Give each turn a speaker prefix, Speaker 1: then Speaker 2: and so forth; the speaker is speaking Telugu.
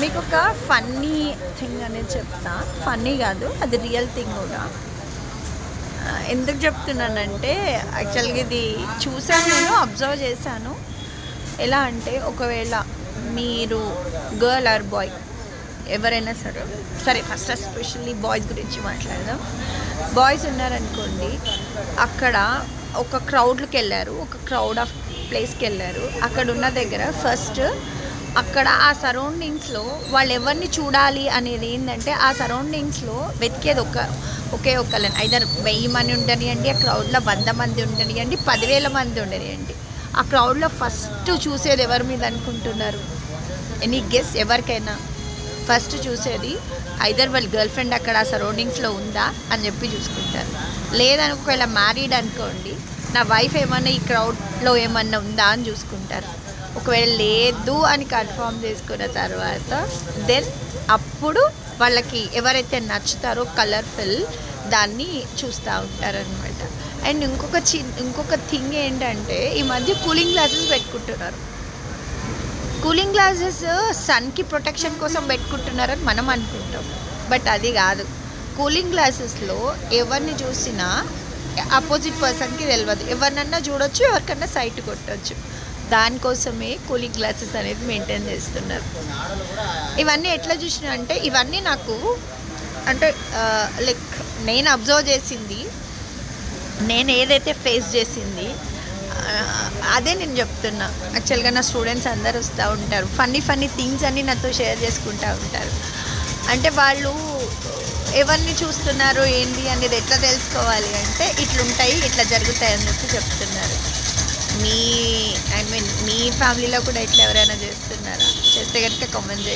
Speaker 1: మీకు ఒక ఫన్నీ థింగ్ అనేది చెప్తా. ఫన్నీ కాదు, అది రియల్ థింగ్ కూడా. ఎందుకు చెప్తున్నానంటే యాక్చువల్గా ఇది చూసాను, నేను అబ్జర్వ్ చేశాను. ఎలా అంటే ఒకవేళ మీరు గర్ల్ ఆర్ బాయ్ ఎవరైనా సరే ఫస్ట్ ఎస్పెషల్లీ బాయ్స్ గురించి మాట్లాడదాం. బాయ్స్ ఉన్నారనుకోండి, అక్కడ ఒక క్రౌడ్కి వెళ్ళారు, ఒక క్రౌడ్ ఆఫ్ ప్లేస్కి వెళ్ళారు. అక్కడ ఉన్న దగ్గర ఫస్ట్ అక్కడ ఆ సరౌండింగ్స్లో వాళ్ళు ఎవరిని చూడాలి అనేది ఏంటంటే, ఆ సరౌండింగ్స్లో వెతికేది ఒకే ఒక్కళ్ళని. ఐదర్ 1000 మంది ఉండనియండి, ఆ క్రౌడ్లో 100 మంది ఉండనియండి, 10,000 మంది ఉండనియండి. ఆ క్రౌడ్లో ఫస్ట్ చూసేది ఎవరి మీద అనుకుంటున్నారు? Any guess? ఎవరికైనా ఫస్ట్ చూసేది ఐదర్ వాళ్ళ గర్ల్ ఫ్రెండ్ అక్కడ ఆ సరౌండింగ్స్లో ఉందా అని చెప్పి చూసుకుంటారు. లేదని ఒకవేళ మ్యారీడ్ అనుకోండి, నా వైఫ్ ఏమన్నా ఈ క్రౌడ్లో ఏమన్నా ఉందా అని చూసుకుంటారు. ఒకవేళ లేదు అని కన్ఫర్మ్ చేసుకున్న తర్వాత దెన్ అప్పుడు వాళ్ళకి ఎవరైతే నచ్చుతారో కలర్ఫుల్ దాన్ని చూస్తూ ఉంటారనమాట. అండ్ ఇంకొక థింగ్ ఏంటంటే, ఈ మధ్య కూలింగ్ గ్లాసెస్ పెట్టుకుంటున్నారు. కూలింగ్ గ్లాసెస్ సన్కి ప్రొటెక్షన్ కోసం పెట్టుకుంటున్నారని మనం అనుకుంటాం, బట్ అది కాదు. కూలింగ్ గ్లాసెస్లో ఎవరిని చూసినా ఆపోజిట్ పర్సన్కి తెలియదు. ఎవరినన్నా చూడొచ్చు, ఎవరికన్నా సైట్ కొట్టచ్చు. దానికోసమే కూలింగ్ గ్లాసెస్ అనేది మెయింటైన్ చేస్తున్నారు. ఇవన్నీ ఎట్లా చూసినా అంటే, ఇవన్నీ నాకు అంటే లైక్ నేను అబ్జర్వ్ చేసింది, నేను ఏదైతే ఫేస్ చేసింది అదే నేను చెప్తున్నా. యాక్చువల్గా నా స్టూడెంట్స్ అందరు వస్తూ ఉంటారు, ఫన్నీ థింగ్స్ అన్నీ నాతో షేర్ చేసుకుంటూ ఉంటారు. అంటే వాళ్ళు ఎవరిని చూస్తున్నారు ఏంటి అనేది ఎట్లా తెలుసుకోవాలి అంటే, ఇట్లుంటాయి, ఇట్లా జరుగుతాయి అని చెప్పి చెప్తున్నారు. మీ ఫ్యామిలీలో కూడా ఇట్లా ఎవరైనా చేస్తున్నారా? చేస్తే కనుక కామెంట్ చేయండి.